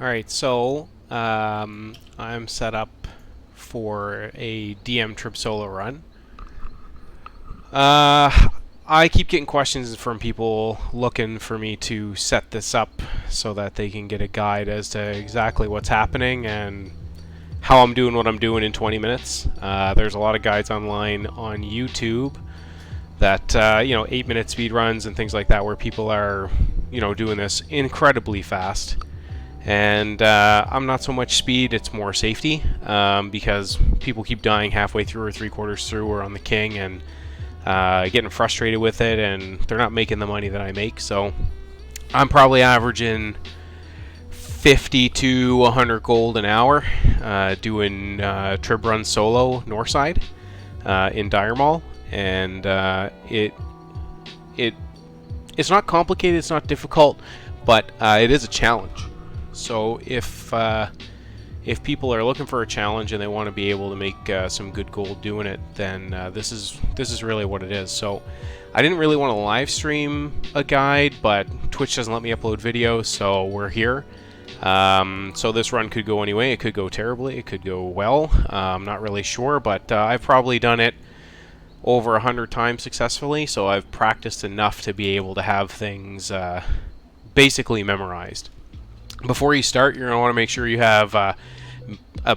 Alright, so I'm set up for a DM Trib Solo run. I keep getting questions from people looking for me to set this up so that they can get a guide as to exactly what's happening and how I'm doing what I'm doing in 20 minutes. There's a lot of guides online on YouTube that, 8-minute speed runs and things like that where people are, doing this incredibly fast. And I'm not so much speed, it's more safety, because people keep dying halfway through or 3/4 through or on the king and getting frustrated with it, and they're not making the money that I make. So I'm probably averaging 50 to 100 gold an hour doing Trib Run Solo Northside in Dire Mall, and it's not complicated, it's not difficult, but it is a challenge. So if people are looking for a challenge and they want to be able to make some good gold doing it, then this is really what it is. So I didn't really want to live stream a guide, but Twitch doesn't let me upload videos, so we're here. So this run could go anyway. It could go terribly, it could go well. I'm not really sure, but I've probably done it over 100 times successfully, so I've practiced enough to be able to have things basically memorized. Before you start, you're going to want to make sure you have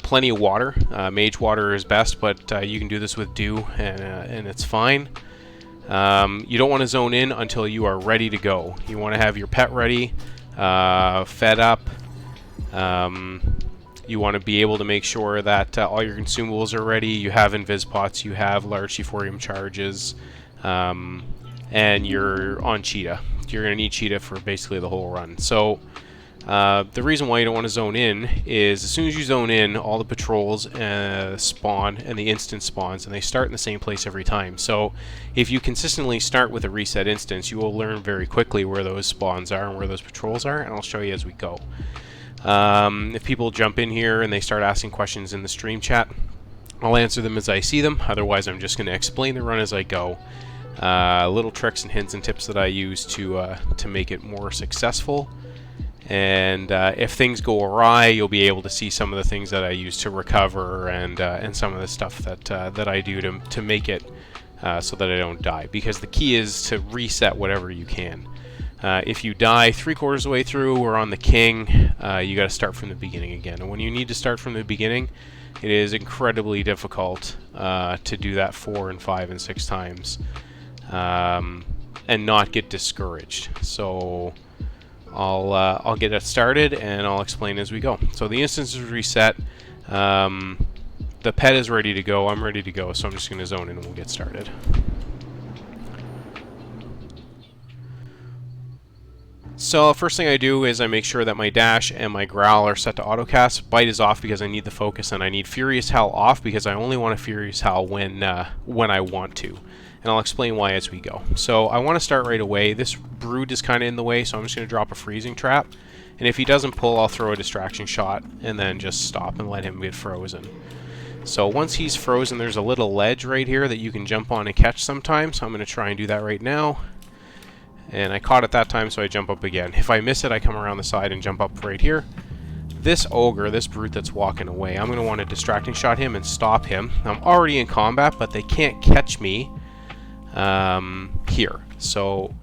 plenty of water. Mage water is best, but you can do this with dew, and it's fine. You don't want to zone in until you are ready to go. You want to have your pet ready, fed up. You want to be able to make sure that all your consumables are ready. You have invis pots, you have large Euphorium charges, and you're on cheetah. You're going to need cheetah for basically the whole run. So the reason why you don't want to zone in is as soon as you zone in, all the patrols spawn and the instance spawns, and they start in the same place every time. So if you consistently start with a reset instance, you will learn very quickly where those spawns are and where those patrols are, and I'll show you as we go. If people jump in here and they start asking questions in the stream chat, I'll answer them as I see them. Otherwise, I'm just going to explain the run as I go. Little tricks and hints and tips that I use to make it more successful. And if things go awry, you'll be able to see some of the things that I use to recover and some of the stuff that I do to make it so that I don't die. Because the key is to reset whatever you can. If you die 3/4 of the way through or on the king, you got to start from the beginning again. And when you need to start from the beginning, it is incredibly difficult to do that 4 and 5 and 6 times and not get discouraged. So I'll get it started and I'll explain as we go. So the instance is reset. The pet is ready to go. I'm ready to go. So I'm just going to zone in and we'll get started. So first thing I do is I make sure that my dash and my growl are set to autocast. Bite is off because I need the focus, and I need Furious Howl off because I only want to Furious Howl when I want to. And I'll explain why as we go. So I want to start right away. This brood is kind of in the way, so I'm just going to drop a freezing trap. And if he doesn't pull, I'll throw a distraction shot and then just stop and let him get frozen. So once he's frozen, there's a little ledge right here that you can jump on and catch sometimes. So I'm going to try and do that right now. And I caught it that time, so I jump up again. If I miss it, I come around the side and jump up right here. This ogre, this brute that's walking away, I'm going to want to distracting shot him and stop him. I'm already in combat, but they can't catch me here. So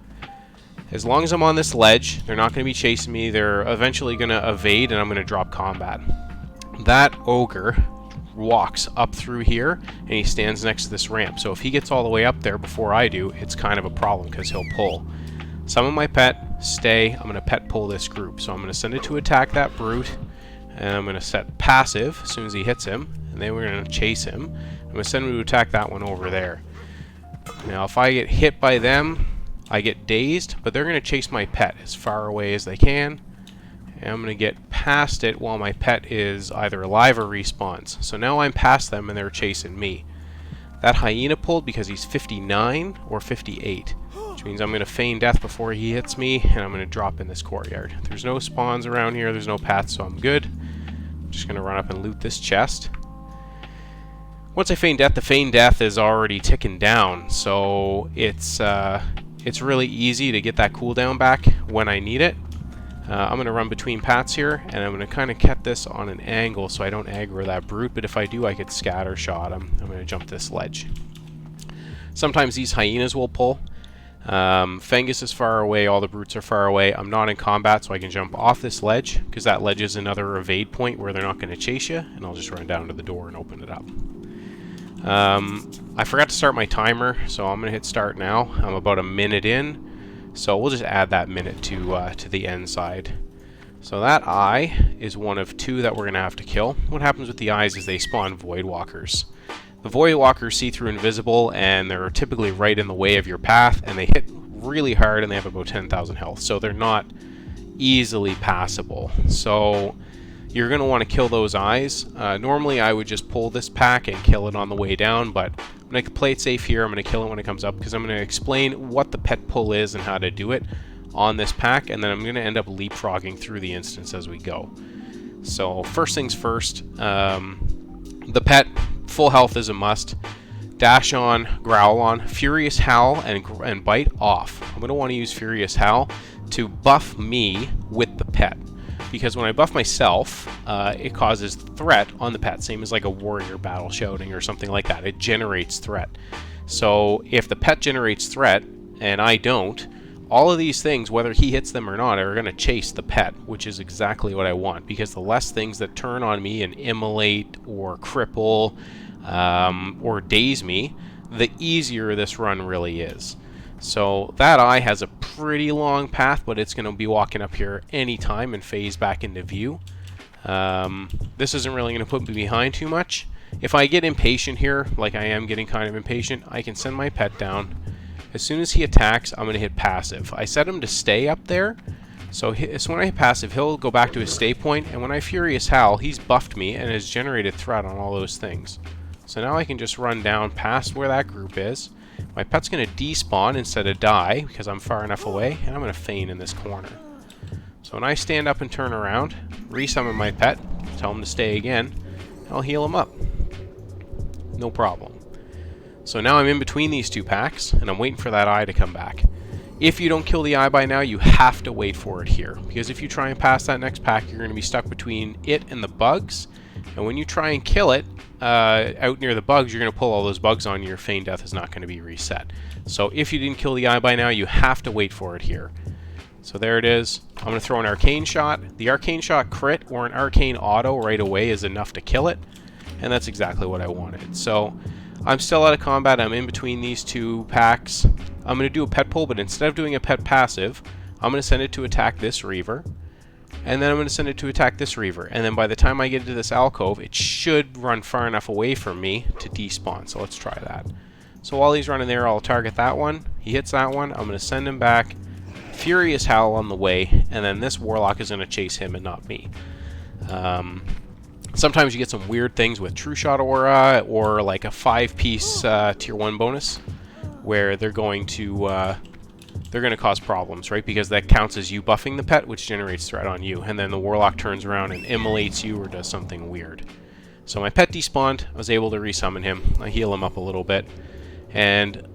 as long as I'm on this ledge, they're not going to be chasing me. They're eventually going to evade, and I'm going to drop combat. That ogre walks up through here, and he stands next to this ramp. So if he gets all the way up there before I do, it's kind of a problem because he'll pull. Summon my pet, stay. I'm going to pet pull this group. So I'm going to send it to attack that brute, and I'm going to set passive as soon as he hits him, and then we're going to chase him. I'm going to send him to attack that one over there. Now if I get hit by them, I get dazed, but they're going to chase my pet as far away as they can. And I'm going to get past it while my pet is either alive or respawns. So now I'm past them and they're chasing me. That hyena pulled because he's 59 or 58. Which means I'm going to feign death before he hits me, and I'm going to drop in this courtyard. There's no spawns around here, there's no paths, so I'm good. I'm just going to run up and loot this chest. Once I feign death, the feign death is already ticking down, so it's really easy to get that cooldown back when I need it. I'm going to run between pats here, and I'm going to kind of cut this on an angle so I don't aggro that brute, but if I do, I could scatter shot him. I'm going to jump this ledge. Sometimes these hyenas will pull. Fengus is far away, all the brutes are far away. I'm not in combat, so I can jump off this ledge, because that ledge is another evade point where they're not going to chase you, and I'll just run down to the door and open it up. I forgot to start my timer, so I'm going to hit start now. I'm about a minute in. So we'll just add that minute to the end side. So that eye is one of 2 that we're going to have to kill. What happens with the eyes is they spawn Void Walkers. The Void Walkers see through invisible, and they're typically right in the way of your path, and they hit really hard, and they have about 10,000 health. So they're not easily passable. So you're going to want to kill those eyes. Normally I would just pull this pack and kill it on the way down, but I'm going to play it safe here. I'm going to kill it when it comes up, because I'm going to explain what the pet pull is and how to do it on this pack, and then I'm going to end up leapfrogging through the instance as we go. So first things first, the pet, full health is a must. Dash on, growl on, Furious Howl, and bite off. I'm going to want to use Furious Howl to buff me with the pet, because when I buff myself, it causes threat on the pet, same as like a warrior battle shouting or something like that. It generates threat. So if the pet generates threat and I don't, all of these things, whether he hits them or not, are going to chase the pet, which is exactly what I want, because the less things that turn on me and immolate or cripple or daze me, the easier this run really is. So that eye has a pretty long path, but it's going to be walking up here anytime and phase back into view. This isn't really going to put me behind too much. If I get impatient here, like I am getting kind of impatient, I can send my pet down. As soon as he attacks, I'm going to hit passive. I set him to stay up there, so when I hit passive, he'll go back to his stay point, and when I Furious Howl, he's buffed me and has generated threat on all those things. So now I can just run down past where that group is. My pet's going to despawn instead of die, because I'm far enough away, and I'm going to feign in this corner. So when I stand up and turn around, resummon my pet, tell him to stay again, and I'll heal him up. No problem. So now I'm in between these 2 packs, and I'm waiting for that eye to come back. If you don't kill the eye by now, you have to wait for it here, because if you try and pass that next pack, you're going to be stuck between it and the bugs, and when you try and kill it out near the bugs, you're going to pull all those bugs on you. Your feign death is not going to be reset. So if you didn't kill the eye by now, you have to wait for it here. So there it is. I'm going to throw an arcane shot. The arcane shot crit or an arcane auto right away is enough to kill it, and that's exactly what I wanted. So I'm still out of combat. I'm in between these 2 packs. I'm going to do a pet pull, but instead of doing a pet passive, I'm going to send it to attack this Reaver, and then I'm going to send it to attack this Reaver, and then by the time I get into this alcove, it should run far enough away from me to despawn. So let's try that. So while he's running there, I'll target that one. He hits that one. I'm going to send him back. Furious Howl on the way, and then this Warlock is going to chase him and not me. Sometimes you get some weird things with True Shot Aura or like a 5-piece Tier 1 bonus where they're going to cause problems, right? Because that counts as you buffing the pet, which generates threat on you, and then the Warlock turns around and immolates you or does something weird. So my pet despawned. I was able to resummon him. I heal him up a little bit. And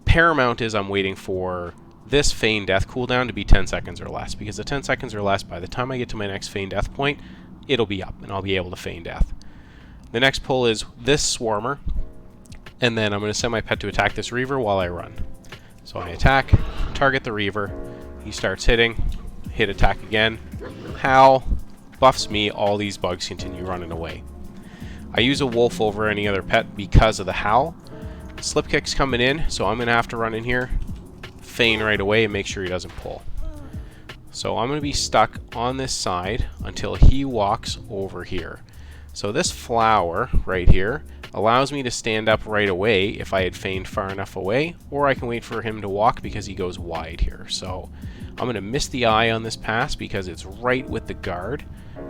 paramount is I'm waiting for this feign death cooldown to be 10 seconds or less, because at 10 seconds or less, by the time I get to my next feign death point, it'll be up and I'll be able to feign death. The next pull is this Swarmer, and then I'm going to send my pet to attack this Reaver while I run. So I attack, target the Reaver, he starts hitting, hit attack again, Howl, buffs me, all these bugs continue running away. I use a wolf over any other pet because of the Howl. Slipkick's coming in, so I'm going to have to run in here, feign right away and make sure he doesn't pull. So I'm going to be stuck on this side until he walks over here. So this flower right here allows me to stand up right away if I had feigned far enough away, or I can wait for him to walk because he goes wide here. So I'm going to miss the eye on this pass because it's right with the guard,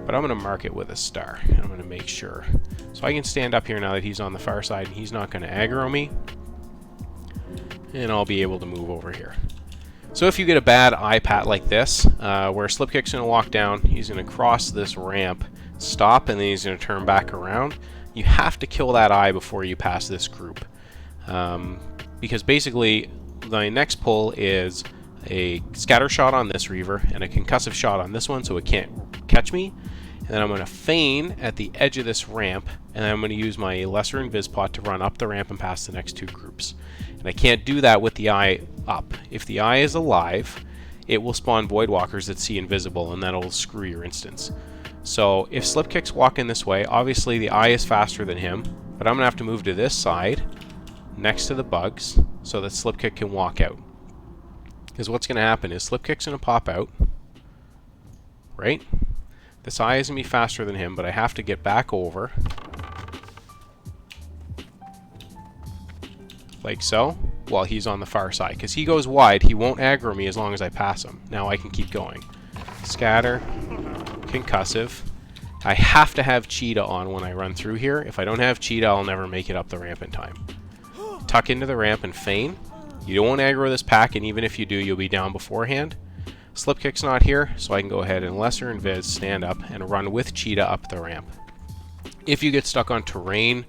but I'm going to mark it with a star. I'm going to make sure. So I can stand up here now that he's on the far side and he's not going to aggro me, and I'll be able to move over here. So if you get a bad eye pat like this, where Slipkick's going to walk down, he's going to cross this ramp, stop, and then he's going to turn back around, you have to kill that eye before you pass this group. Because basically, the next pull is a scatter shot on this Reaver, and a concussive shot on this one so it can't catch me. And then I'm going to feign at the edge of this ramp, and then I'm going to use my lesser invis pot to run up the ramp and past the next two groups. And I can't do that with the eye up. If the eye is alive, it will spawn Voidwalkers that see invisible, and that'll screw your instance. So if Slipkick's walking this way, obviously the eye is faster than him, but I'm going to have to move to this side next to the bugs so that Slipkick can walk out. Because what's going to happen is Slipkick's going to pop out, right? This eye is going to be faster than him, but I have to get back over, like so, while he's on the far side. Because he goes wide, he won't aggro me as long as I pass him. Now I can keep going. Scatter, concussive. I have to have Cheetah on when I run through here. If I don't have Cheetah, I'll never make it up the ramp in time. Tuck into the ramp and feign. You won't aggro this pack, and even if you do, you'll be down beforehand. Slipkick's not here, so I can go ahead and lesser invis, stand up, and run with Cheetah up the ramp. If you get stuck on terrain,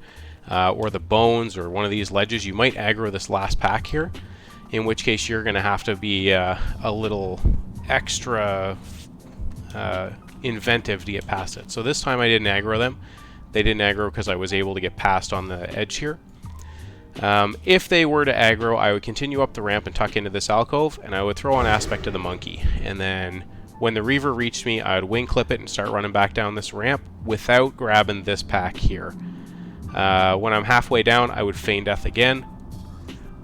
or the bones, or one of these ledges, you might aggro this last pack here, in which case you're going to have to be a little extra inventive to get past it. So this time I didn't aggro them. They didn't aggro because I was able to get past on the edge here. If they were to aggro, I would continue up the ramp and tuck into this alcove, and I would throw an aspect to the monkey. And then when the Reaver reached me, I would wing clip it and start running back down this ramp without grabbing this pack here. When I'm halfway down, I would feign death again.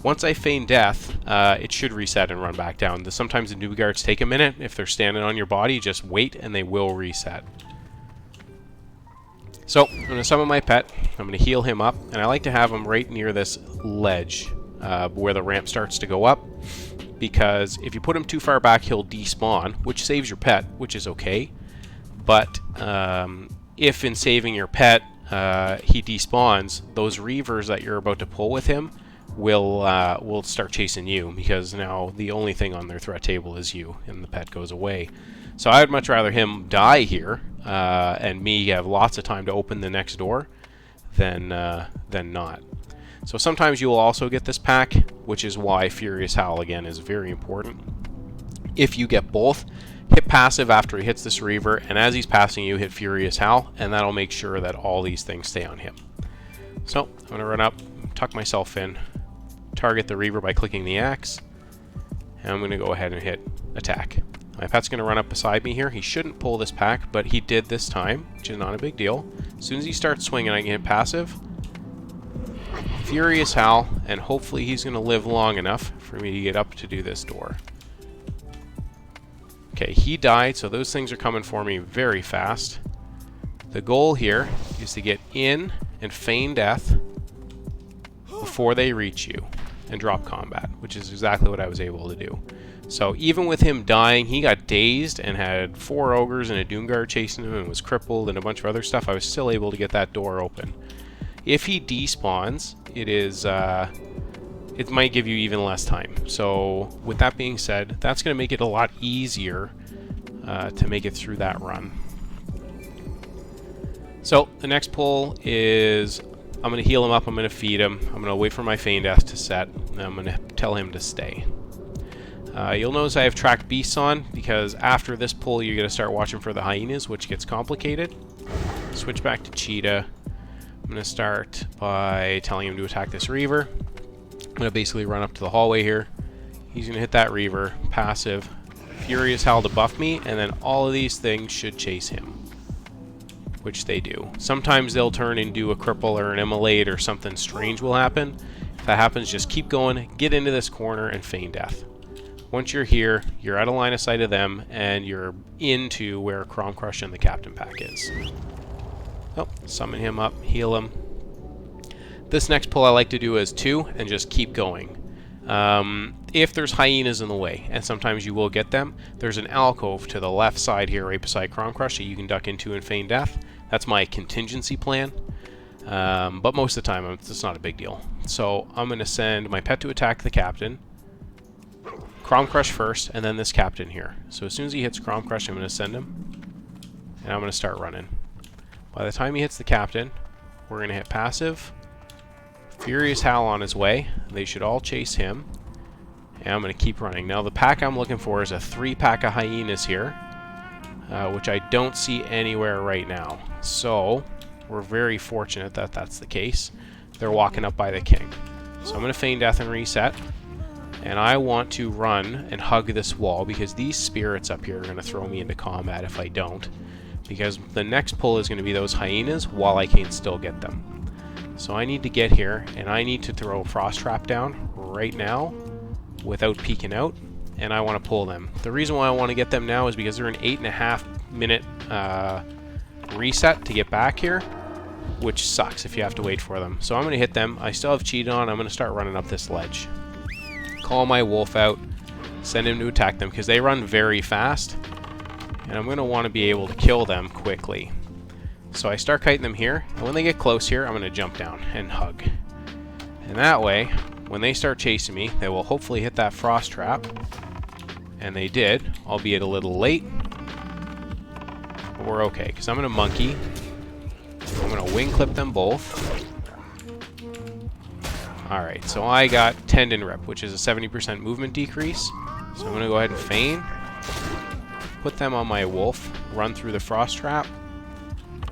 Once I feign death, it should reset and run back down. Sometimes the new guards take a minute. If they're standing on your body, just wait and they will reset. So, I'm going to summon my pet. I'm going to heal him up, and I like to have him right near this ledge where the ramp starts to go up, because if you put him too far back, he'll despawn, which saves your pet, which is okay. But if in saving your pet, he despawns, those Reavers that you're about to pull with him will start chasing you, because now the only thing on their threat table is you, and the pet goes away. So I would much rather him die here, and me have lots of time to open the next door, than not. So sometimes you will also get this pack, which is why Furious Howl again is very important. If you get both, hit passive after he hits this Reaver, and as he's passing you, hit Furious Howl, and that'll make sure that all these things stay on him. So I'm going to run up, tuck myself in, target the Reaver by clicking the axe, and I'm going to go ahead and hit attack. My pet's going to run up beside me here. He shouldn't pull this pack, but he did this time, which is not a big deal. As soon as he starts swinging, I can hit passive, Furious Howl, and hopefully he's going to live long enough for me to get up to do this door. Okay, he died, so those things are coming for me very fast. The goal here is to get in and feign death before they reach you and drop combat, which is exactly what I was able to do. So even with him dying, he got dazed and had 4 ogres and a Doomguard chasing him and was crippled and a bunch of other stuff. I was still able to get that door open. If he despawns, it might give you even less time. So with that being said, that's going to make it a lot easier to make it through that run. So the next pull is I'm going to heal him up, I'm going to feed him, I'm going to wait for my Feign Death to set, and I'm going to tell him to stay. You'll notice I have tracked beasts on, because after this pull you're going to start watching for the hyenas, which gets complicated. Switch back to Cheetah. I'm going to start by telling him to attack this Reaver. I'm going to basically run up to the hallway here. He's going to hit that Reaver, passive, Furious Howl to buff me, and then all of these things should chase him, which they do. Sometimes they'll turn into a cripple or an immolate or something strange will happen. If that happens, just keep going, get into this corner, and feign death. Once you're here, you're out of line of sight of them, and you're into where Crom Crush and the Captain Pack is. Oh, summon him up, heal him. This next pull I like to do as 2, and just keep going. If there's hyenas in the way, and sometimes you will get them, there's an alcove to the left side here, right beside Crom Crush, that you can duck into and feign death. That's my contingency plan. But most of the time, it's not a big deal. So I'm going to send my pet to attack the Captain. Crom Crush first, and then this Captain here. So as soon as he hits Crom Crush, I'm going to send him, and I'm going to start running. By the time he hits the Captain, we're going to hit passive, Furious Howl on his way. They should all chase him, And I'm going to keep running. Now the pack I'm looking for is a 3-pack of hyenas here, which I don't see anywhere right now. So we're very fortunate that that's the case. They're walking up by the king. So I'm going to feign death and reset. And I want to run and hug this wall because these spirits up here are going to throw me into combat if I don't. Because the next pull is going to be those hyenas while I can still get them. So I need to get here and I need to throw a frost trap down right now without peeking out. And I want to pull them. The reason why I want to get them now is because they're an 8.5 minute reset to get back here, which sucks if you have to wait for them. So I'm going to hit them. I still have cheat on. I'm going to start running up this ledge. Call my wolf out, send him to attack them because they run very fast, and I'm going to want to be able to kill them quickly. So I start kiting them here, and when they get close here, I'm going to jump down and hug. And that way, when they start chasing me, they will hopefully hit that frost trap, and they did, albeit a little late, but we're okay because I'm going to monkey. I'm going to wing clip them both. Alright, so I got Tendon Rip, which is a 70% movement decrease. So I'm going to go ahead and feign. Put them on my wolf. Run through the frost trap.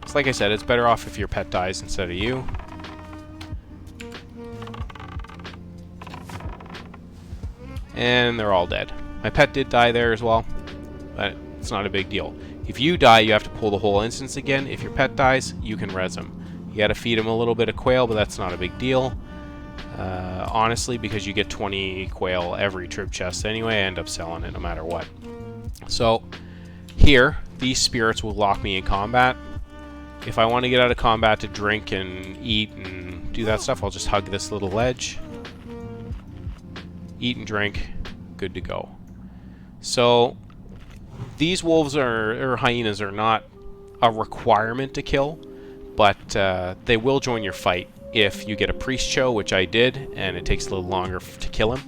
So like I said, it's better off if your pet dies instead of you. And they're all dead. My pet did die there as well, but it's not a big deal. If you die, you have to pull the whole instance again. If your pet dies, you can res him. You got to feed him a little bit of quail, but that's not a big deal. Honestly, because you get 20 quail every trib chest anyway, I end up selling it no matter what. So here, these spirits will lock me in combat. If I want to get out of combat to drink and eat and do that stuff, I'll just hug this little ledge. Eat and drink, good to go. So these wolves or hyenas are not a requirement to kill, but they will join your fight if you get a priest show, which I did, and it takes a little longer to kill him.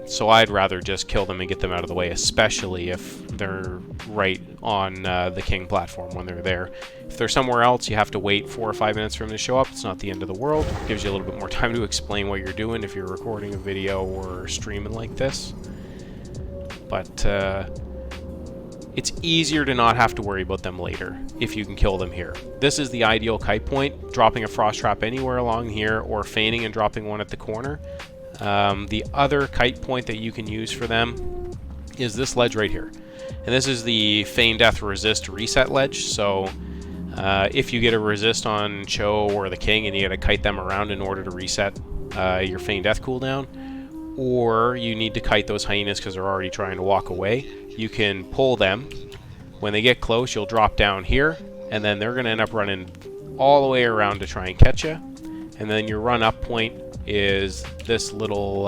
So I'd rather just kill them and get them out of the way, especially if they're right on the king platform when they're there. If they're somewhere else, you have to wait 4 or 5 minutes for them to show up. It's not the end of the world. It gives you a little bit more time to explain what you're doing if you're recording a video or streaming like this. But it's easier to not have to worry about them later if you can kill them here. This is the ideal kite point, dropping a frost trap anywhere along here or feigning and dropping one at the corner. The other kite point that you can use for them is this ledge right here. And this is the feign death resist reset ledge. So if you get a resist on Cho or the king and you gotta kite them around in order to reset your feign death cooldown, or you need to kite those hyenas because they're already trying to walk away, you can pull them. When they get close, you'll drop down here, and then they're going to end up running all the way around to try and catch you. And then your run-up point is this little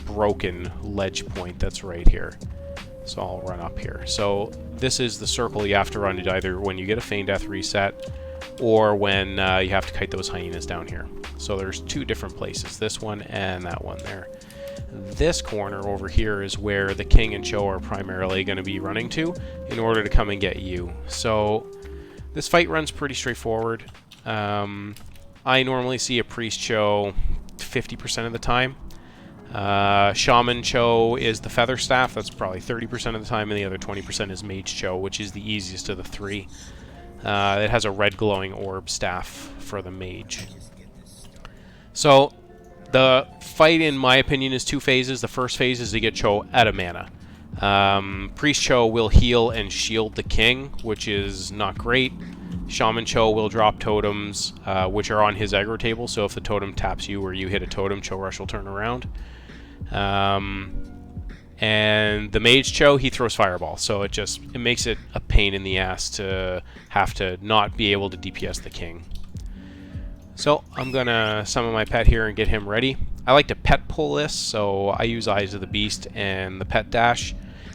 broken ledge point that's right here. So I'll run up here. So this is the circle you have to run to either when you get a feign death reset or when you have to kite those hyenas down here. So there's 2 different places, this one and that one there. This corner over here is where the king and Cho are primarily going to be running to in order to come and get you. So this fight runs pretty straightforward. I normally see a priest Cho 50% of the time. Shaman Cho is the feather staff. That's probably 30% of the time, and the other 20% is mage Cho, which is the easiest of the 3. It has a red glowing orb staff for the mage. So the fight, in my opinion, is 2 phases. The first phase is to get Cho out of mana. Priest Cho will heal and shield the king, which is not great. Shaman Cho will drop totems, which are on his aggro table, so if the totem taps you or you hit a totem, Cho Rush will turn around. And the Mage Cho, he throws Fireball, so it makes it a pain in the ass to have to not be able to DPS the king. So I'm gonna summon my pet here and get him ready. I like to pet pull this, so I use Eyes of the Beast and the pet dash.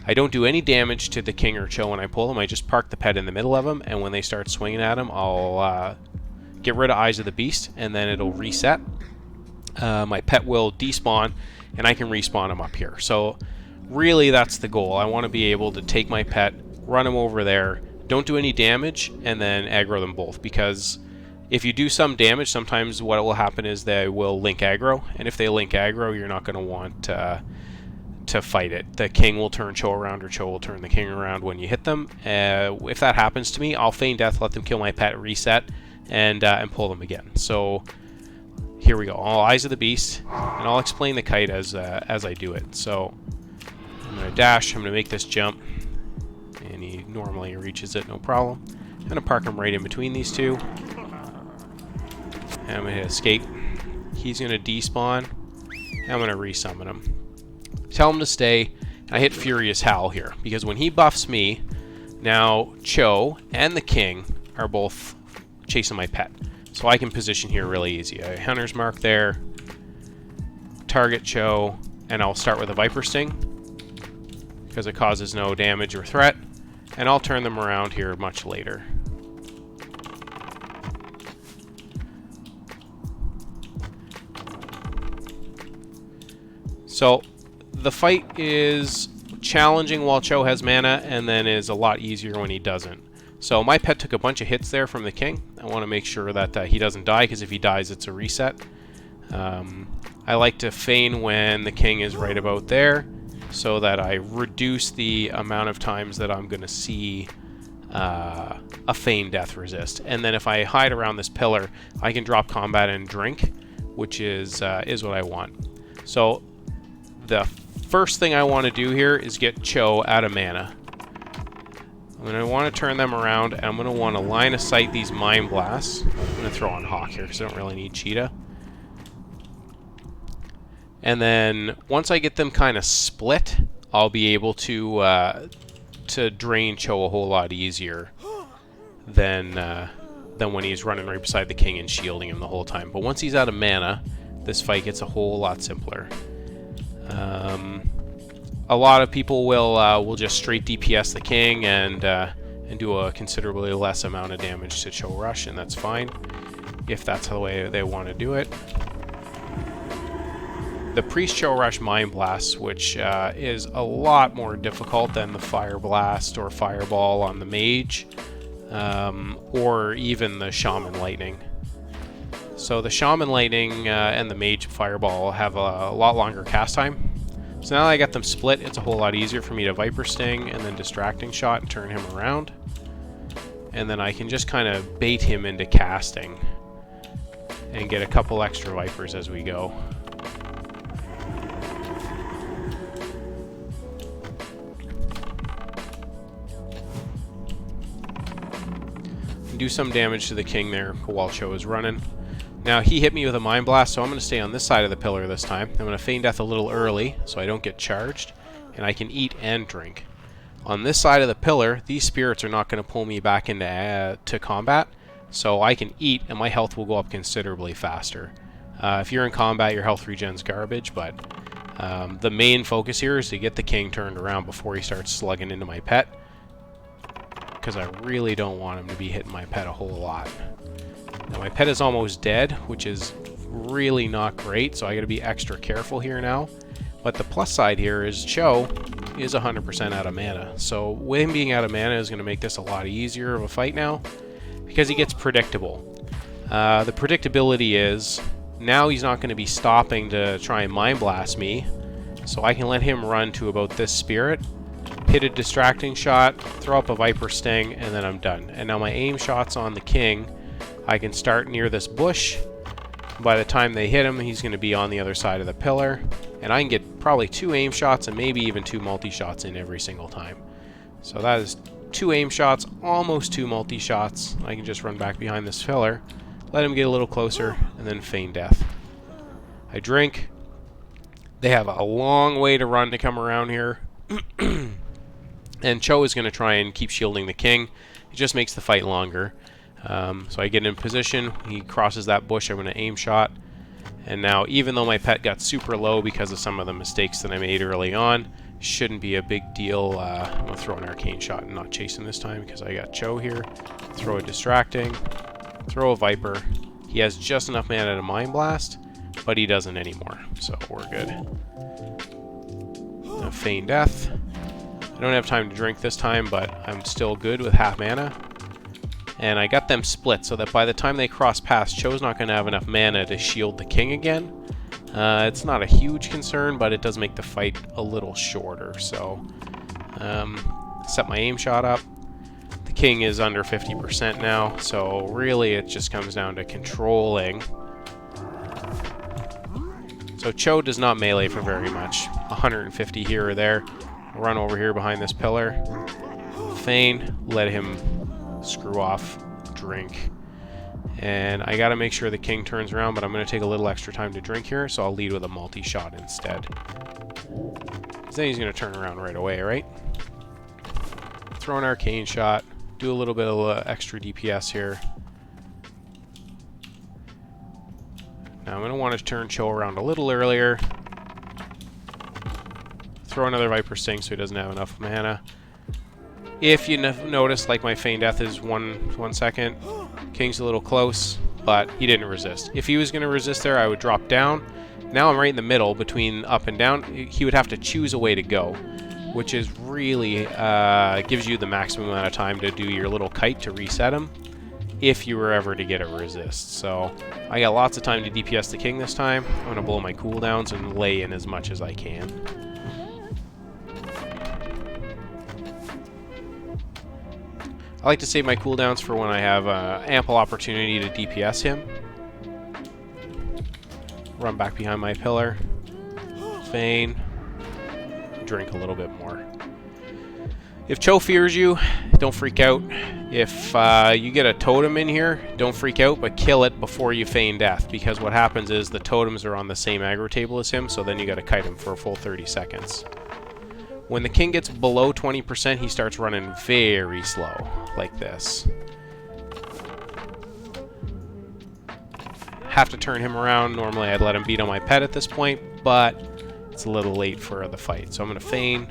I don't do any damage to the king or Cho when I pull them. I just park the pet in the middle of them, and when they start swinging at him, I'll get rid of Eyes of the Beast, and then it'll reset. My pet will despawn, and I can respawn him up here. So really, that's the goal. I want to be able to take my pet, run him over there, don't do any damage, and then aggro them both, because If you do some damage, sometimes what will happen is they will link aggro, and if they link aggro, you're not going to want to fight it. The king will turn Cho around, or Cho will turn the king around when you hit them. If that happens to me, I'll feign death, let them kill my pet, reset, and pull them again. So here we go. All Eyes of the Beast, and I'll explain the kite as I do it. So I'm going to dash. I'm going to make this jump, and he normally reaches it, no problem. I'm going to park him right in between these two. And I'm going to hit escape. He's going to despawn. And I'm going to resummon him. Tell him to stay. I hit Furious Howl here, because when he buffs me, now Cho and the king are both chasing my pet. So I can position here really easy. A Hunter's Mark there, target Cho, and I'll start with a Viper Sting, because it causes no damage or threat, and I'll turn them around here much later. So the fight is challenging while Cho has mana, and then is a lot easier when he doesn't. So my pet took a bunch of hits there from the king. I want to make sure that he doesn't die, because if he dies, it's a reset. I like to feign when the king is right about there, so that I reduce the amount of times that I'm going to see a feign death resist. And then if I hide around this pillar, I can drop combat and drink, which is what I want. So the first thing I want to do here is get Cho out of mana. I'm going to want to turn them around, and I'm going to want to line of sight these Mind Blasts. I'm going to throw on Hawk here, because I don't really need Cheetah. And then once I get them kind of split, I'll be able to drain Cho a whole lot easier than when he's running right beside the king and shielding him the whole time. But once he's out of mana, this fight gets a whole lot simpler. A lot of people will just straight DPS the king and do a considerably less amount of damage to Cho Rush, and that's fine if that's the way they want to do it. The Priest Cho Rush Mind Blast, which is a lot more difficult than the Fire Blast or Fireball on the Mage, or even the Shaman Lightning. So the Shaman Lightning and the Mage Fireball have a lot longer cast time. So now that I got them split, it's a whole lot easier for me to Viper Sting and then Distracting Shot and turn him around. And then I can just kind of bait him into casting and get a couple extra Vipers as we go. Do some damage to the king there while Cho is running. Now he hit me with a Mind Blast, so I'm going to stay on this side of the pillar this time. I'm going to feign death a little early so I don't get charged, and I can eat and drink. On this side of the pillar, these spirits are not going to pull me back into to combat, so I can eat and my health will go up considerably faster. If you're in combat, your health regen's garbage, but the main focus here is to get the king turned around before he starts slugging into my pet, because I really don't want him to be hitting my pet a whole lot. Now my pet is almost dead, which is really not great, so I got to be extra careful here now. But the plus side here is Cho is 100% out of mana, so with him being out of mana is going to make this a lot easier of a fight now, because he gets predictable. The predictability is now he's not going to be stopping to try and Mind Blast me, so I can let him run to about this spirit, hit a Distracting Shot, throw up a Viper Sting, and then I'm done. And now my aim shots on the king, I can start near this bush. By the time they hit him, he's going to be on the other side of the pillar, and I can get probably 2 aim shots and maybe even 2 multi-shots in every single time. So that is 2 aim shots, almost 2 multi-shots. I can just run back behind this pillar, let him get a little closer, and then feign death. I drink. They have a long way to run to come around here. And Cho is going to try and keep shielding the king. It just makes the fight longer. So I get in position, he crosses that bush, I'm going to aim shot. And now, even though my pet got super low because of some of the mistakes that I made early on, shouldn't be a big deal. I'm going to throw an arcane shot and not chase him this time because I got Cho here. Throw a Distracting, throw a Viper. He has just enough mana to Mind Blast, but he doesn't anymore, so we're good. Feign Death. I don't have time to drink this time, but I'm still good with half mana. And I got them split so that by the time they cross paths, Cho's not going to have enough mana to shield the king again. It's not a huge concern, but it does make the fight a little shorter. So, set my aim shot up. The king is under 50% now, so really it just comes down to controlling. So Cho does not melee for very much. 150 here or there. Run over here behind this pillar. Feign, let him screw off, drink. And I gotta make sure the king turns around, but I'm gonna take a little extra time to drink here, so I'll lead with a multi-shot instead. Then he's gonna turn around right away, right? Throw an arcane shot, do a little bit of extra DPS here. Now I'm gonna want to turn Cho around a little earlier. Throw another Viper Sting so he doesn't have enough mana. If you notice, like my Feign Death is one second. King's a little close, but he didn't resist. If he was going to resist there, I would drop down. Now I'm right in the middle between up and down. He would have to choose a way to go, which is really gives you the maximum amount of time to do your little kite to reset him, if you were ever to get a resist. So I got lots of time to DPS the king this time. I'm going to blow my cooldowns and lay in as much as I can. I like to save my cooldowns for when I have ample opportunity to DPS him. Run back behind my pillar. Feign. Drink a little bit more. If Cho fears you, don't freak out. If you get a totem in here, don't freak out, but kill it before you feign death, because what happens is the totems are on the same aggro table as him, so then you gotta kite him for a full 30 seconds. When the king gets below 20%, he starts running very slow, like this. Have to turn him around. Normally I'd let him beat on my pet at this point, but it's a little late for the fight. So I'm going to feign.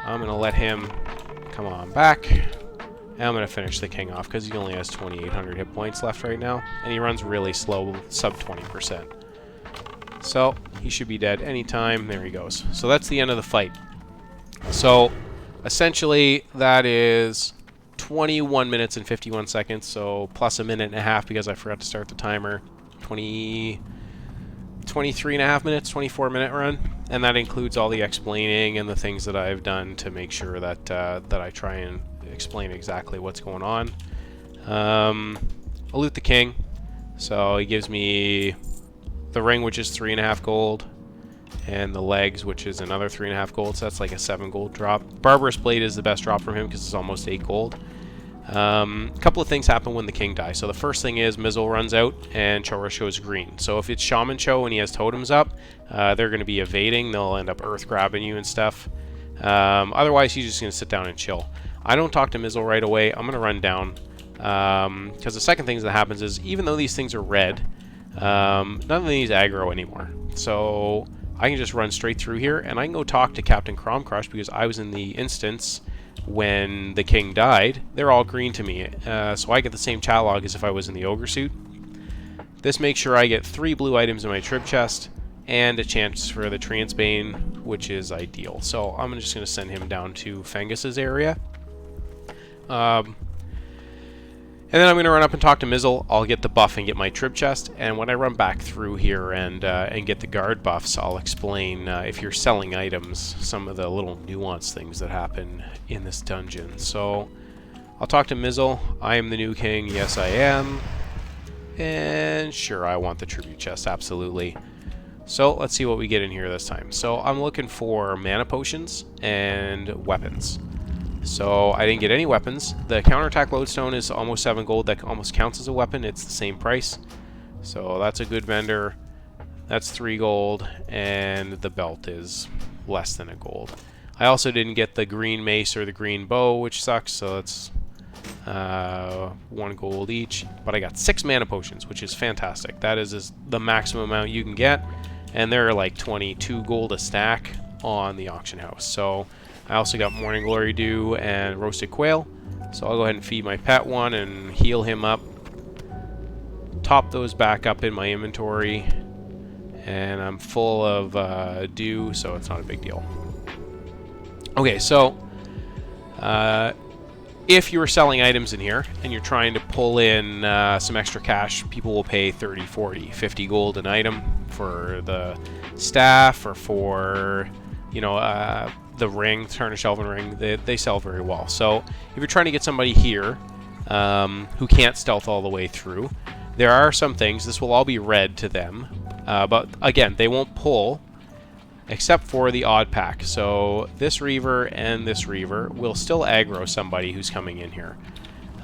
I'm going to let him come on back. And I'm going to finish the king off because he only has 2,800 hit points left right now. And he runs really slow, sub 20%. So he should be dead anytime. There he goes. So that's the end of the fight. So essentially that is 21 minutes and 51 seconds. So plus a minute and a half because I forgot to start the timer. 23 and a half minutes, 24-minute run. And that includes all the explaining and the things that I've done to make sure that that I try and explain exactly what's going on. I'll loot the king. So he gives me the ring, which is 3.5 gold, and the legs, which is another 3.5 gold, so that's like a 7 gold drop. Barbarous Blade is the best drop from him because it's almost 8 gold. A couple of things happen when the king dies. So the first thing is Mizzle runs out and Chorish goes green. So if it's Shaman Cho and he has totems up, they're going to be evading. They'll end up earth grabbing you and stuff. Otherwise, he's just going to sit down and chill. I don't talk to Mizzle right away. I'm going to run down because the second thing that happens is even though these things are red, none of these aggro anymore. So I can just run straight through here and I can go talk to Captain Cromcrush because I was in the instance when the king died. They're all green to me, so I get the same chat log as if I was in the ogre suit. This makes sure I get 3 blue items in my trib chest and a chance for the Transbane, which is ideal. So I'm just going to send him down to Fengus's area. And then I'm going to run up and talk to Mizzle. I'll get the buff and get my trib chest. And when I run back through here and get the guard buffs, I'll explain, if you're selling items, some of the little nuanced things that happen in this dungeon. So I'll talk to Mizzle. I am the new king. Yes, I am. And sure, I want the tribute chest. Absolutely. So let's see what we get in here this time. So I'm looking for mana potions and weapons. So I didn't get any weapons. The counterattack lodestone is almost 7 gold. That almost counts as a weapon. It's the same price. So that's a good vendor. That's 3 gold. And the belt is less than a gold. I also didn't get the green mace or the green bow, which sucks. So that's 1 gold each. But I got 6 mana potions, which is fantastic. That is the maximum amount you can get. And they're like 22 gold a stack on the auction house. So I also got Morning Glory Dew and Roasted Quail. So I'll go ahead and feed my pet one and heal him up. Top those back up in my inventory. And I'm full of dew, so it's not a big deal. Okay, so If you are selling items in here and you're trying to pull in some extra cash, people will pay 30, 40, 50 gold an item for the staff or for, you know, the ring, tarnished elven ring. They sell very well. So if you're trying to get somebody here who can't stealth all the way through, there are some things. This will all be read to them, but again, they won't pull except for the odd pack. So this Reaver and this Reaver will still aggro somebody who's coming in here.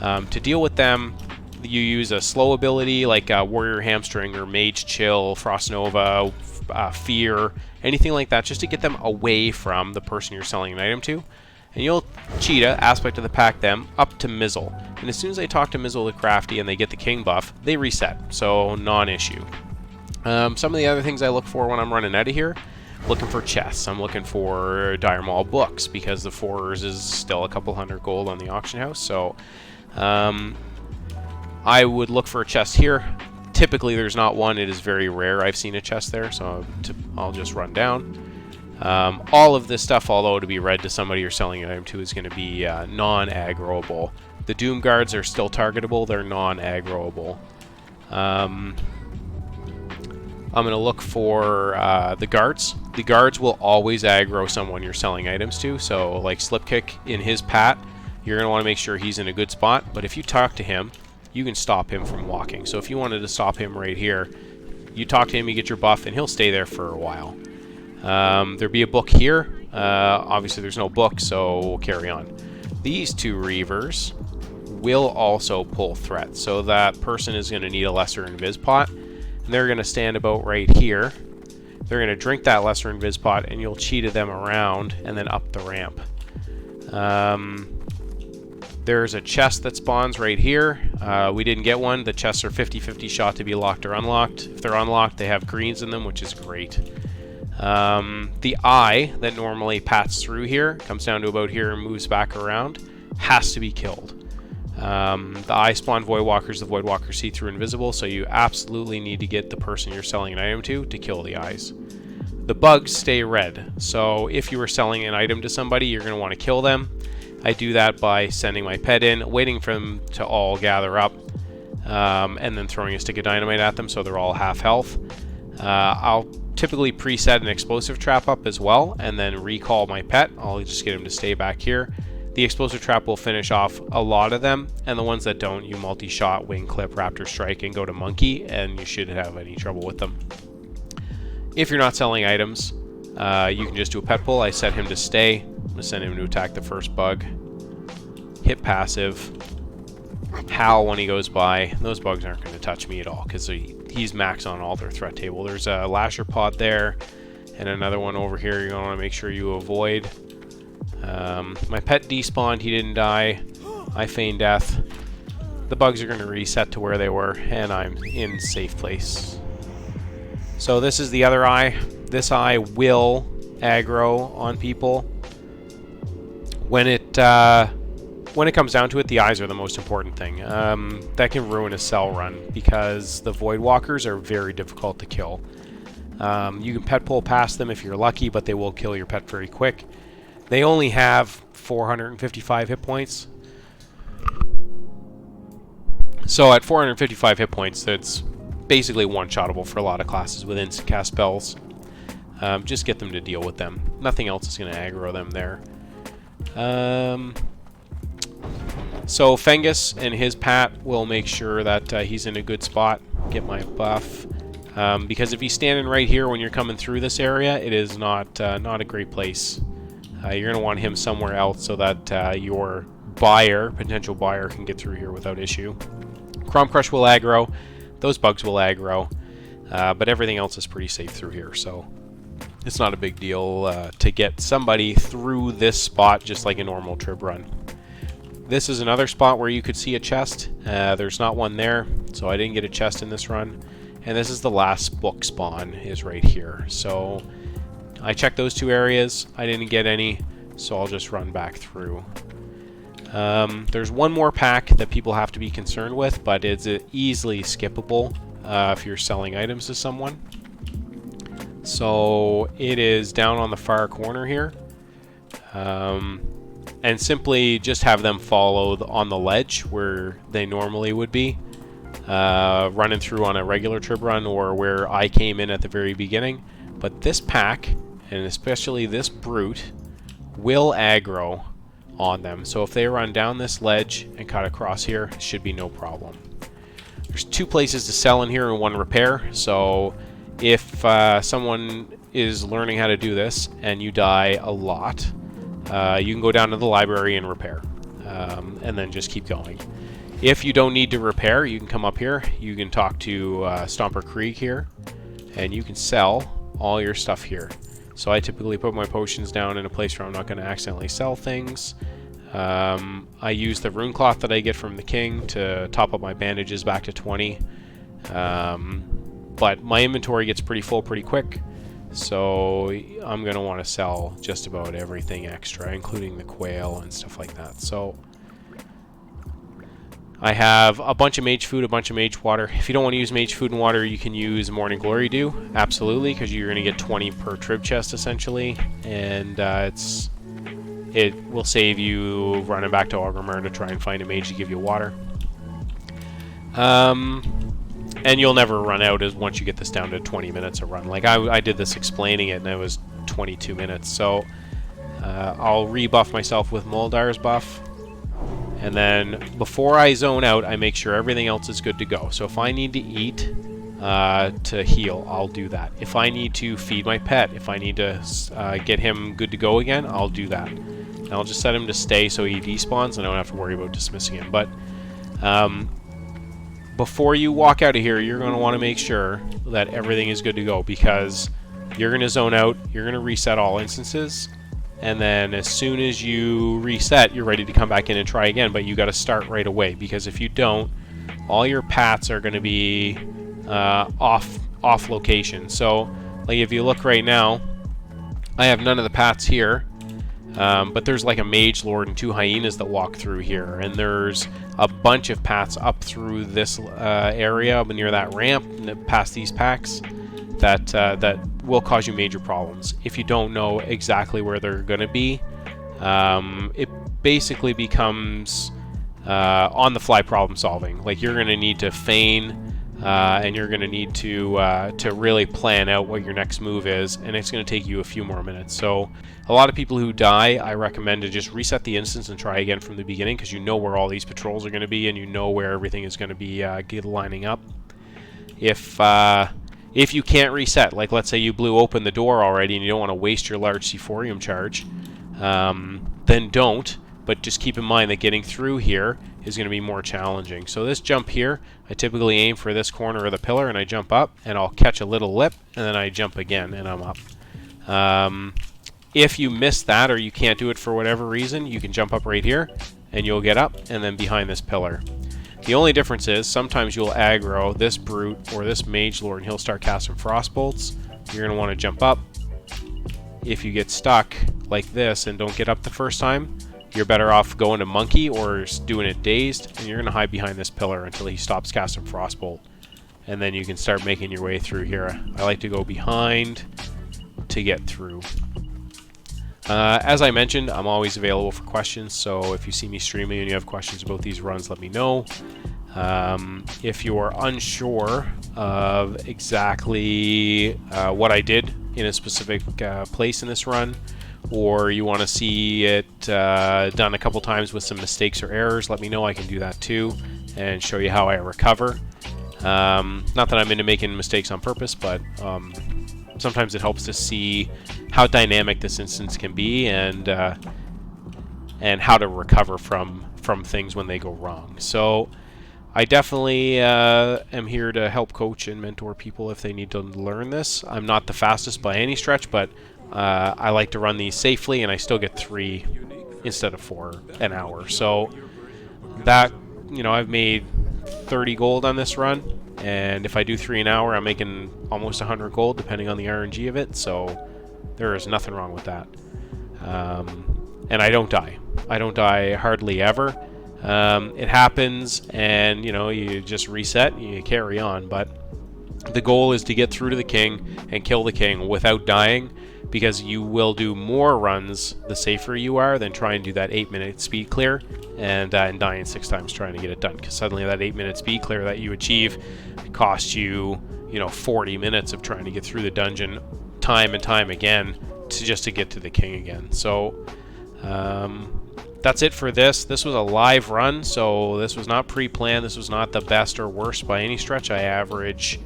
To deal with them, you use a slow ability like Warrior Hamstring or Mage Chill, Frost Nova, Fear, anything like that, just to get them away from the person you're selling an item to. And you'll Cheetah, Aspect of the Pack them, up to Mizzle. And as soon as they talk to Mizzle the Crafty and they get the King buff, they reset, so non-issue. Some of the other things I look for when I'm running out of here, looking for chests. I'm looking for Dire Maul books, because the 4s is still a couple hundred gold on the auction house, so I would look for a chest here. Typically there's not one. It is very rare I've seen a chest there, so I'll just run down. All of this stuff, although to be read to somebody you're selling an item to, is going to be non-aggroable. The Doom Guards are still targetable. They're non-aggroable. I'm going to look for the Guards. The Guards will always aggro someone you're selling items to. So like Slipkick in his pat, you're going to want to make sure he's in a good spot. But if you talk to him, you can stop him from walking. So if you wanted to stop him right here, you talk to him, you get your buff, and he'll stay there for a while. There'll be a book here. Obviously there's no book, so we'll carry on. These two Reavers will also pull threats, so that person is going to need a lesser invis pot, and they're going to stand about right here. They're going to drink that lesser invis pot, and you'll cheetah them around and then up the ramp. There's a chest that spawns right here. We didn't get one. The chests are 50-50 shot to be locked or unlocked. If they're unlocked, they have greens in them, which is great. The eye that normally pats through here, comes down to about here and moves back around, has to be killed. The eye spawn Voidwalkers. The Voidwalkers see through invisible, so you absolutely need to get the person you're selling an item to kill the eyes. The bugs stay red, so if you were selling an item to somebody, you're going to want to kill them. I do that by sending my pet in, waiting for them to all gather up, and then throwing a stick of dynamite at them so they're all half health. I'll typically preset an explosive trap up as well, and then recall my pet. I'll just get him to stay back here. The explosive trap will finish off a lot of them, and the ones that don't, you multi-shot, wing clip, raptor strike, and go to monkey, and you shouldn't have any trouble with them. If you're not selling items, you can just do a pet pull. I set him to stay. I'm going to send him to attack the first bug. Hit passive. Howl when he goes by. Those bugs aren't going to touch me at all because he's max on all their threat table. There's a lasher pod there and another one over here you're going to want to make sure you avoid. My pet despawned. He didn't die. I feigned death. The bugs are going to reset to where they were, and I'm in safe place. So this is the other eye. This eye will aggro on people. When it comes down to it, the eyes are the most important thing. That can ruin a cell run because the Voidwalkers are very difficult to kill. You can pet pull past them if you're lucky, but they will kill your pet very quick. They only have 455 hit points. So at 455 hit points, that's basically one-shottable for a lot of classes with instant cast spells. Just get them to deal with them. Nothing else is going to aggro them there. So Fengus and his pat will make sure that he's in a good spot. Get my buff. Because if he's standing right here when you're coming through this area, it is not a great place. You're going to want him somewhere else so that your potential buyer, can get through here without issue. Crom Crush will aggro. Those bugs will aggro. But everything else is pretty safe through here, so it's not a big deal to get somebody through this spot just like a normal trib run. This is another spot where you could see a chest. There's not one there, so I didn't get a chest in this run. And this is the last book spawn, is right here. So I checked those two areas. I didn't get any, so I'll just run back through. There's one more pack that people have to be concerned with, but it's easily skippable if you're selling items to someone. So it is down on the far corner here. and simply just have them follow on the ledge where they normally would be, running through on a regular trib run, or where I came in at the very beginning. But this pack, and especially this brute, will aggro on them. So if they run down this ledge and cut across here, it should be no problem. There's 2 places to sell in here and 1 repair. So if someone is learning how to do this and you die a lot, you can go down to the library and repair, and then just keep going. If you don't need to repair, you can come up here. You can talk to Stomper Krieg here, and you can sell all your stuff here. So I typically put my potions down in a place where I'm not going to accidentally sell things. I use the rune cloth that I get from the king to top up my bandages back to 20. But my inventory gets pretty full pretty quick, so I'm going to want to sell just about everything extra, including the quail and stuff like that. So I have a bunch of mage food, a bunch of mage water. If you don't want to use mage food and water, you can use Morning Glory Dew, absolutely, because you're going to get 20 per trib chest essentially, and it will save you running back to Orgrimmar to try and find a mage to give you water. And you'll never run out as once you get this down to 20 minutes a run. Like I did this explaining it, and it was 22 minutes. So I'll rebuff myself with Moldar's buff. And then before I zone out, I make sure everything else is good to go. So if I need to eat to heal, I'll do that. If I need to feed my pet, if I need to get him good to go again, I'll do that. And I'll just set him to stay so he despawns, and I don't have to worry about dismissing him. But before you walk out of here, you're going to want to make sure that everything is good to go, because you're going to zone out, you're going to reset all instances, and then as soon as you reset, you're ready to come back in and try again. But you got to start right away, because if you don't, all your pats are going to be off location. So like if you look right now, I have none of the pats here, but there's like a mage lord and 2 hyenas that walk through here, and there's a bunch of paths up through this area near that ramp past these packs that will cause you major problems if you don't know exactly where they're going to be. It basically becomes on-the-fly problem solving. Like you're going to need to feign, and you're going to need to really plan out what your next move is, and it's going to take you a few more minutes. So a lot of people who die, I recommend to just reset the instance and try again from the beginning, because you know where all these patrols are going to be, and you know where everything is going to be lining up. If you can't reset, like let's say you blew open the door already and you don't want to waste your large C4ium charge, then don't. But just keep in mind that getting through here is going to be more challenging. So this jump here, I typically aim for this corner of the pillar, and I jump up, and I'll catch a little lip, and then I jump again, and I'm up. If you miss that, or you can't do it for whatever reason, you can jump up right here, and you'll get up, and then behind this pillar. The only difference is sometimes you'll aggro this brute or this mage lord, and he'll start casting frost bolts. You're going to want to jump up. If you get stuck like this and don't get up the first time, you're better off going to monkey or doing it dazed, and you're going to hide behind this pillar until he stops casting frostbolt, and then you can start making your way through here. I like to go behind to get through. As I mentioned, I'm always available for questions, so if you see me streaming and you have questions about these runs, let me know. If you're unsure of exactly what I did in a specific place in this run, or you want to see it done a couple times with some mistakes or errors, let me know. I can do that too and show you how I recover. Not that I'm into making mistakes on purpose, but sometimes it helps to see how dynamic this instance can be, and how to recover from things when they go wrong. So I definitely am here to help coach and mentor people if they need to learn this. I'm not the fastest by any stretch, but I like to run these safely, and I still get 3 instead of 4 an hour. So that, I've made 30 gold on this run, and if I do 3 an hour, I'm making almost 100 gold depending on the RNG of it. So there is nothing wrong with that. And I don't die. I don't die hardly ever. It happens, and you just reset and you carry on. But The goal is to get through to the king and kill the king without dying, because you will do more runs the safer you are than try and do that 8-minute speed clear and dying 6 times trying to get it done, because suddenly that 8-minute speed clear that you achieve costs you, 40 minutes of trying to get through the dungeon time and time again just to get to the king again. So that's it for this. This was a live run, so this was not pre-planned. This was not the best or worst by any stretch. I average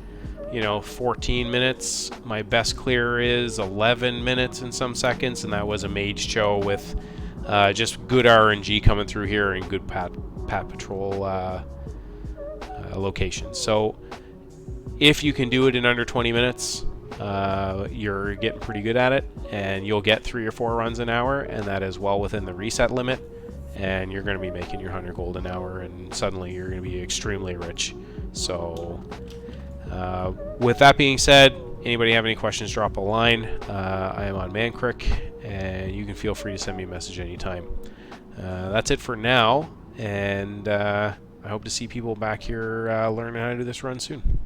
14 minutes. My best clear is 11 minutes and some seconds, and that was a mage cho with just good RNG coming through here and good pat patrol locations. So if you can do it in under 20 minutes, you're getting pretty good at it, and you'll get 3 or 4 runs an hour, and that is well within the reset limit, and you're going to be making your 100 gold an hour, and suddenly you're going to be extremely rich. So with that being said, anybody have any questions, drop a line. I am on Mancrick, and you can feel free to send me a message anytime. That's it for now, and I hope to see people back here learning how to do this run soon.